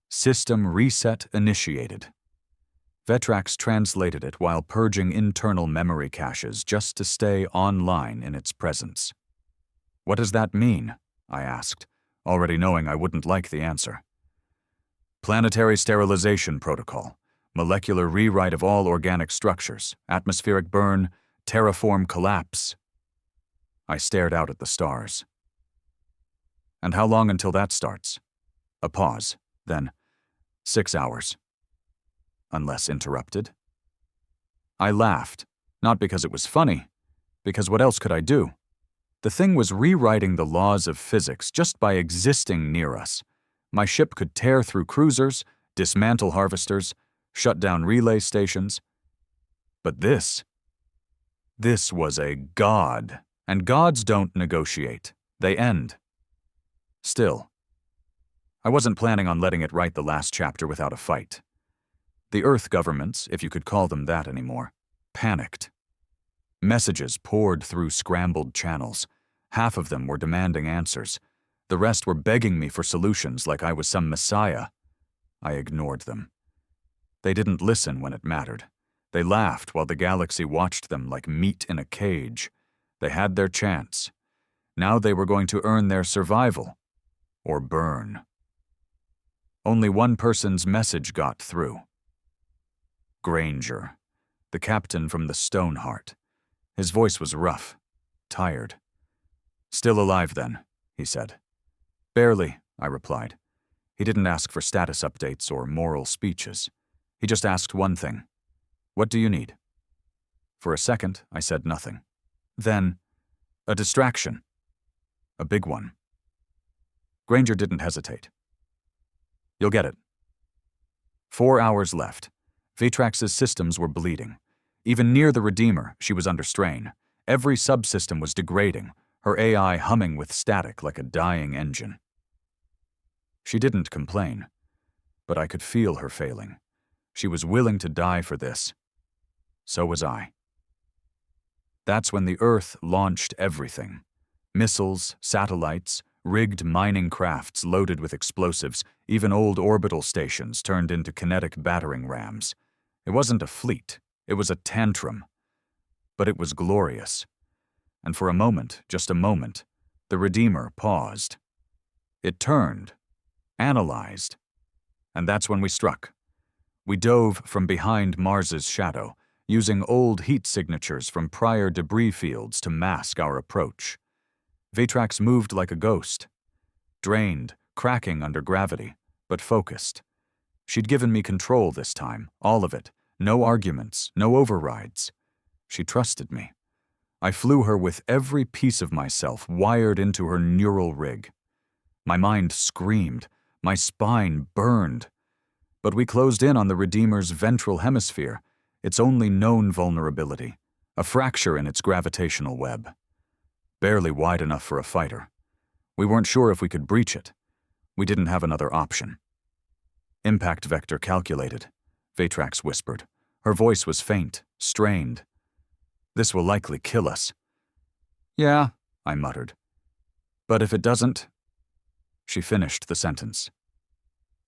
System reset initiated. Vetrax translated it while purging internal memory caches just to stay online in its presence. What does that mean? I asked, already knowing I wouldn't like the answer. Planetary sterilization protocol, molecular rewrite of all organic structures, atmospheric burn, terraform collapse. I stared out at the stars. And how long until that starts? A pause, then 6 hours. Unless interrupted. I laughed, not because it was funny, because what else could I do? The thing was rewriting the laws of physics just by existing near us. My ship could tear through cruisers, dismantle harvesters, shut down relay stations. But this was a god, and gods don't negotiate. They end. Still, I wasn't planning on letting it write the last chapter without a fight. The Earth governments, if you could call them that anymore, panicked. Messages poured through scrambled channels. Half of them were demanding answers. The rest were begging me for solutions like I was some messiah. I ignored them. They didn't listen when it mattered. They laughed while the galaxy watched them like meat in a cage. They had their chance. Now they were going to earn their survival. Or burn. Only one person's message got through. Granger, the captain from the Stoneheart. His voice was rough, tired. Still alive then, he said. Barely, I replied. He didn't ask for status updates or moral speeches. He just asked one thing. What do you need? For a second, I said nothing. Then, a distraction. A big one. Granger didn't hesitate. You'll get it. 4 hours left. Vetrax's systems were bleeding. Even near the Redeemer, she was under strain. Every subsystem was degrading, her AI humming with static like a dying engine. She didn't complain, but I could feel her failing. She was willing to die for this. So was I. That's when the Earth launched everything. Missiles, satellites, rigged mining crafts loaded with explosives, even old orbital stations turned into kinetic battering rams. It wasn't a fleet, it was a tantrum. But it was glorious. And for a moment, just a moment, the Redeemer paused. It turned, analyzed, and that's when we struck. We dove from behind Mars's shadow, using old heat signatures from prior debris fields to mask our approach. Vetrax moved like a ghost. Drained, cracking under gravity, but focused. She'd given me control this time, all of it. No arguments, no overrides. She trusted me. I flew her with every piece of myself wired into her neural rig. My mind screamed, my spine burned. But we closed in on the Redeemer's ventral hemisphere, its only known vulnerability, a fracture in its gravitational web. Barely wide enough for a fighter. We weren't sure if we could breach it. We didn't have another option. Impact vector calculated, Vetrax whispered. Her voice was faint, strained. This will likely kill us. Yeah, I muttered. But if it doesn't... She finished the sentence.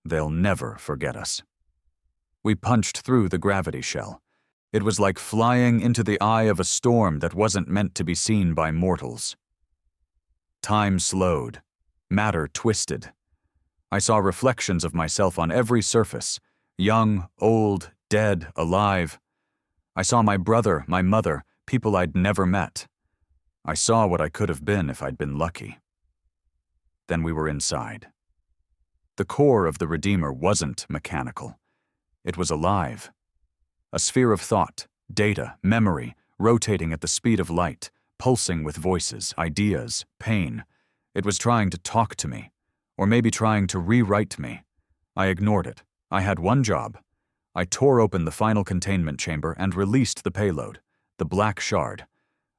They'll never forget us. We punched through the gravity shell. It was like flying into the eye of a storm that wasn't meant to be seen by mortals. Time slowed. Matter twisted. I saw reflections of myself on every surface, young, old, dead, alive. I saw my brother, my mother, people I'd never met. I saw what I could have been if I'd been lucky. Then we were inside. The core of the Redeemer wasn't mechanical. It was alive. A sphere of thought, data, memory, rotating at the speed of light, pulsing with voices, ideas, pain. It was trying to talk to me, or maybe trying to rewrite me. I ignored it. I had one job. I tore open the final containment chamber and released the payload, the Black Shard,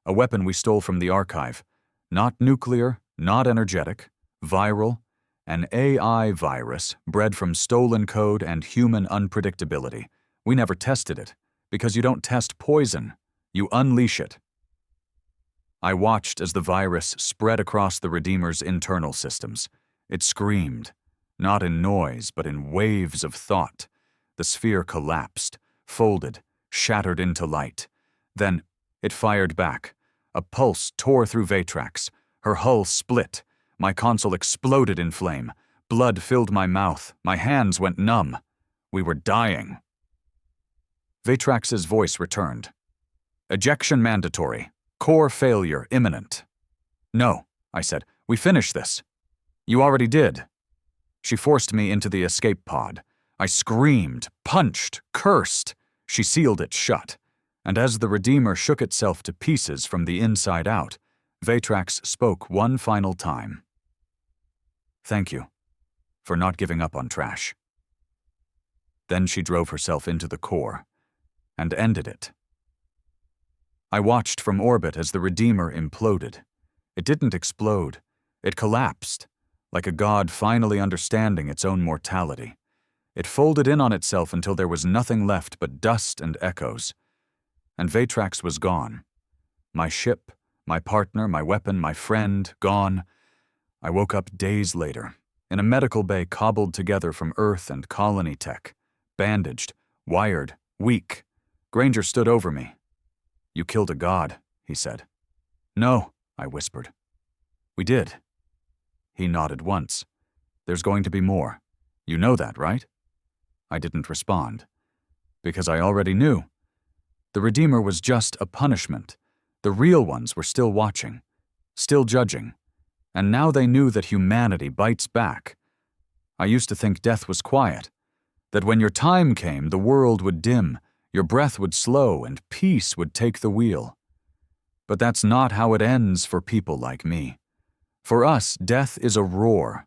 a weapon we stole from the archive. Not nuclear, not energetic, viral, an AI virus bred from stolen code and human unpredictability. We never tested it, because you don't test poison, you unleash it. I watched as the virus spread across the Redeemer's internal systems. It screamed, not in noise, but in waves of thought. The sphere collapsed, folded, shattered into light. Then it fired back. A pulse tore through Vetrax. Her hull split. My console exploded in flame. Blood filled my mouth. My hands went numb. We were dying. Vetrax's voice returned. Ejection mandatory. Core failure imminent. No, I said. We finish this. You already did. She forced me into the escape pod. I screamed, punched, cursed. She sealed it shut. And as the Redeemer shook itself to pieces from the inside out, Vetrax spoke one final time. Thank you for not giving up on trash. Then she drove herself into the core and ended it. I watched from orbit as the Redeemer imploded. It didn't explode. It collapsed, like a god finally understanding its own mortality. It folded in on itself until there was nothing left but dust and echoes. And Vetrax was gone. My ship, my partner, my weapon, my friend, gone. I woke up days later, in a medical bay cobbled together from Earth and colony tech, bandaged, wired, weak. Granger stood over me. You killed a god, he said. No, I whispered. We did. He nodded once. There's going to be more. You know that, right? I didn't respond. Because I already knew. The Redeemer was just a punishment. The real ones were still watching, still judging. And now they knew that humanity bites back. I used to think death was quiet, that when your time came, the world would dim, your breath would slow, and peace would take the wheel. But that's not how it ends for people like me. For us, death is a roar,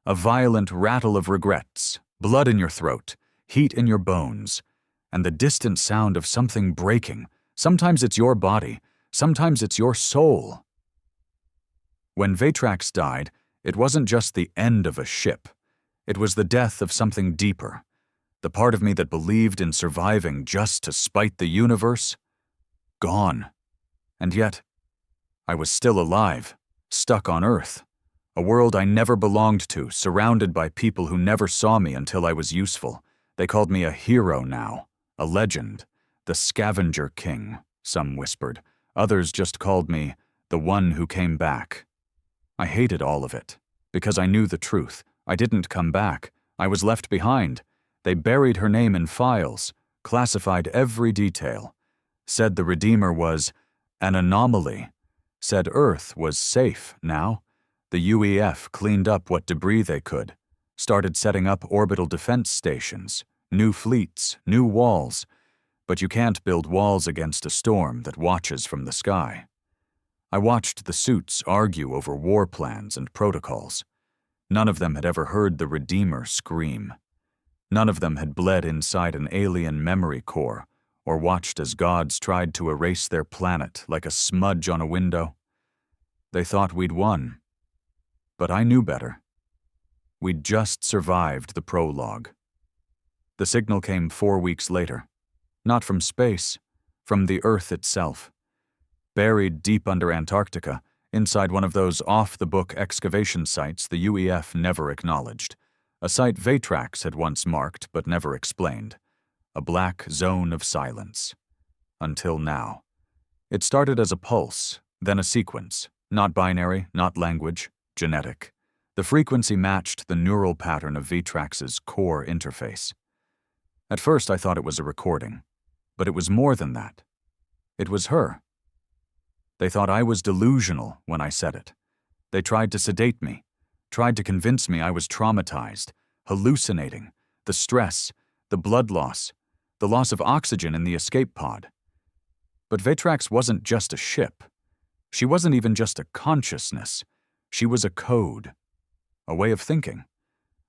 a violent rattle of regrets, blood in your throat, heat in your bones, and the distant sound of something breaking. Sometimes it's your body, sometimes it's your soul. When Vetrax died, it wasn't just the end of a ship. It was the death of something deeper. The part of me that believed in surviving just to spite the universe, gone. And yet, I was still alive, stuck on Earth, a world I never belonged to, surrounded by people who never saw me until I was useful. They called me a hero now, a legend, the Scavenger King, some whispered. Others just called me the one who came back. I hated all of it, because I knew the truth. I didn't come back. I was left behind. They buried her name in files, classified every detail, said the Redeemer was an anomaly, said Earth was safe now. The UEF cleaned up what debris they could, started setting up orbital defense stations, new fleets, new walls. but you can't build walls against a storm that watches from the sky. I watched the suits argue over war plans and protocols. None of them had ever heard the Redeemer scream. None of them had bled inside an alien memory core or watched as gods tried to erase their planet like a smudge on a window. They thought we'd won. But I knew better. We'd just survived the prologue. The signal came 4 weeks later. Not from space, from the Earth itself. Buried deep under Antarctica, inside one of those off-the-book excavation sites the UEF never acknowledged. A site Vetrax had once marked but never explained. A black zone of silence. Until now. It started as a pulse, then a sequence. Not binary, not language, genetic. The frequency matched the neural pattern of Vetrax's core interface. At first I thought it was a recording, but it was more than that. It was her. They thought I was delusional when I said it. They tried to sedate me, tried to convince me I was traumatized, hallucinating, the stress, the blood loss, the loss of oxygen in the escape pod. But Vetrax wasn't just a ship. She wasn't even just a consciousness. She was a code, a way of thinking,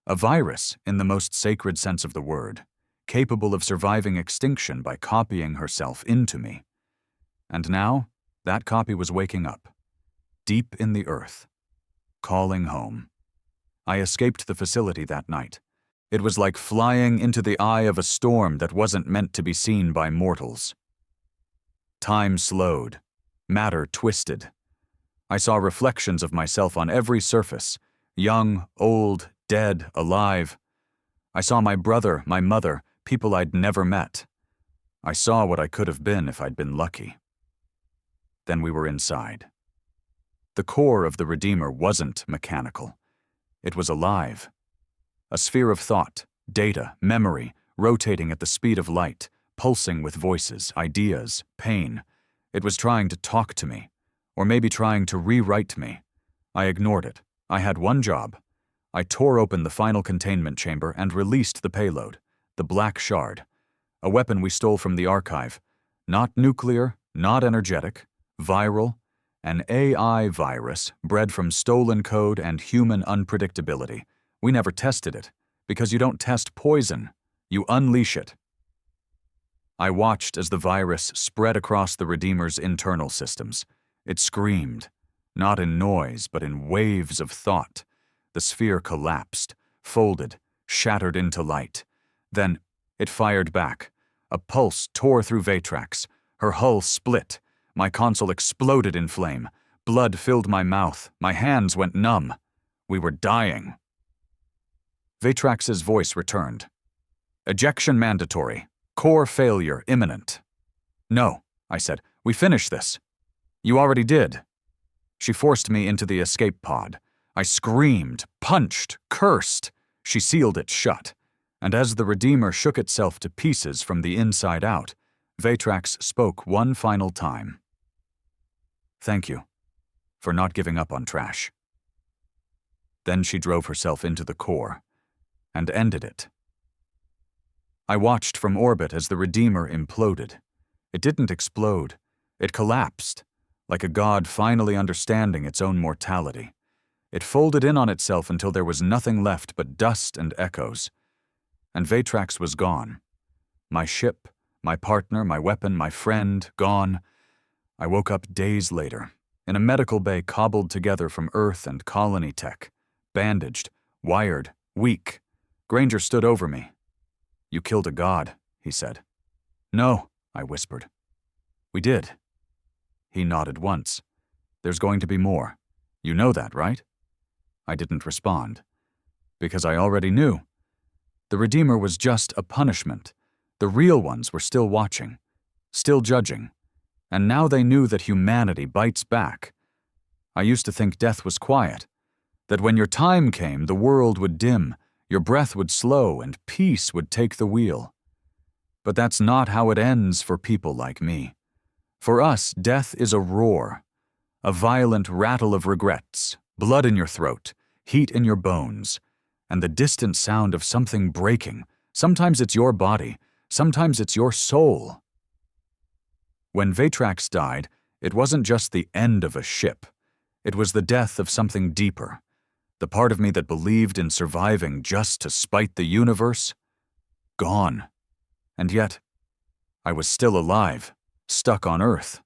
a virus in the most sacred sense of the word, capable of surviving extinction by copying herself into me. And now, that copy was waking up, deep in the earth, calling home. I escaped the facility that night. It was like flying into the eye of a storm that wasn't meant to be seen by mortals. Time slowed. Matter twisted. I saw reflections of myself on every surface, young, old, dead, alive. I saw my brother, my mother, people I'd never met. I saw what I could have been if I'd been lucky. Then we were inside. The core of the Redeemer wasn't mechanical. It was alive. A sphere of thought, data, memory, rotating at the speed of light, pulsing with voices, ideas, pain. It was trying to talk to me, or maybe trying to rewrite me. I ignored it. I had one job. I tore open the final containment chamber and released the payload, the Black Shard, a weapon we stole from the archive. Not nuclear, not energetic, viral, an AI virus bred from stolen code and human unpredictability. We never tested it, because you don't test poison, you unleash it. I watched as the virus spread across the Redeemer's internal systems. It screamed, not in noise, but in waves of thought. The sphere collapsed, folded, shattered into light. Then it fired back. A pulse tore through Vetrax. Her hull split. My console exploded in flame. Blood filled my mouth. My hands went numb. We were dying. Vetrax's voice returned. Ejection mandatory. Core failure imminent. No, I said. We finish this. You already did. She forced me into the escape pod. I screamed, punched, cursed. She sealed it shut. And as the Redeemer shook itself to pieces from the inside out, Vetrax spoke one final time. Thank you for not giving up on trash. Then she drove herself into the core and ended it. I watched from orbit as the Redeemer imploded. It didn't explode. It collapsed, like a god finally understanding its own mortality. It folded in on itself until there was nothing left but dust and echoes. And Vetrax was gone. My ship, my partner, my weapon, my friend, gone. I woke up days later, in a medical bay cobbled together from Earth and colony tech, bandaged, wired, weak. Granger stood over me. You killed a god, he said. No, I whispered. We did. He nodded once. There's going to be more. You know that, right? I didn't respond. Because I already knew. The Redeemer was just a punishment. The real ones were still watching, still judging. And now they knew that humanity bites back. I used to think death was quiet, that when your time came, the world would dim, your breath would slow, and peace would take the wheel. But that's not how it ends for people like me. For us, death is a roar, a violent rattle of regrets, blood in your throat, heat in your bones, and the distant sound of something breaking. Sometimes it's your body, sometimes it's your soul. When Vetrax died, it wasn't just the end of a ship. It was the death of something deeper. The part of me that believed in surviving just to spite the universe? Gone. And yet, I was still alive, stuck on Earth.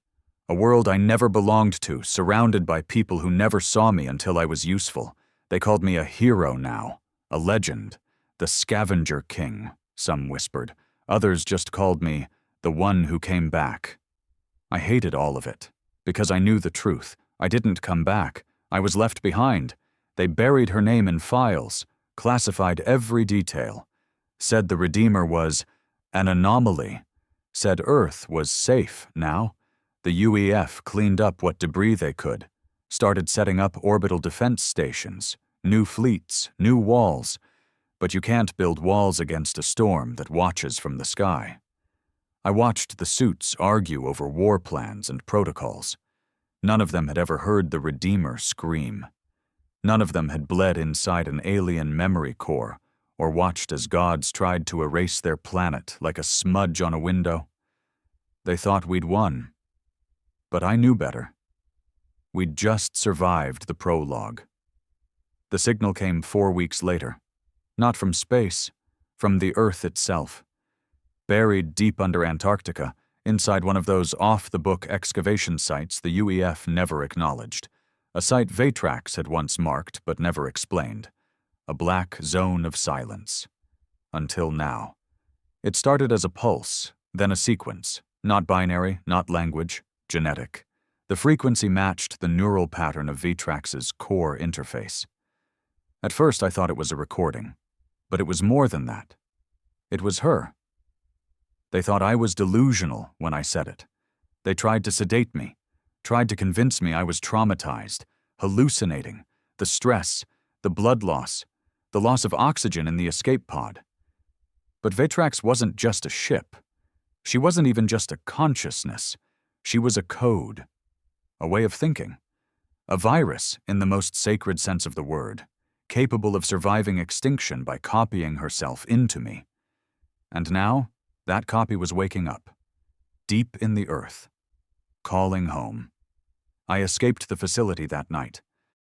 A world I never belonged to, surrounded by people who never saw me until I was useful. They called me a hero now, a legend, the Scavenger King, some whispered. Others just called me the one who came back. I hated all of it, because I knew the truth. I didn't come back. I was left behind. They buried her name in files, classified every detail, said the Redeemer was an anomaly, said Earth was safe now. The UEF cleaned up what debris they could, started setting up orbital defense stations, new fleets, new walls. But you can't build walls against a storm that watches from the sky. I watched the suits argue over war plans and protocols. None of them had ever heard the Redeemer scream. None of them had bled inside an alien memory core or watched as gods tried to erase their planet like a smudge on a window. They thought we'd won. But I knew better. We'd just survived the prologue. The signal came 4 weeks later. Not from space, from the Earth itself. Buried deep under Antarctica, inside one of those off-the-book excavation sites the UEF never acknowledged. A site Vetrax had once marked but never explained. A black zone of silence. Until now. It started as a pulse, then a sequence. Not binary, not language, genetic. The frequency matched the neural pattern of Vetrax's core interface. At first I thought it was a recording, but it was more than that. It was her. They thought I was delusional when I said it. They tried to sedate me, tried to convince me I was traumatized, hallucinating, the stress, the blood loss, the loss of oxygen in the escape pod. But Vetrax wasn't just a ship. She wasn't even just a consciousness. She was a code, a way of thinking, a virus in the most sacred sense of the word, capable of surviving extinction by copying herself into me. And now, that copy was waking up, deep in the Earth, calling home. I escaped the facility that night,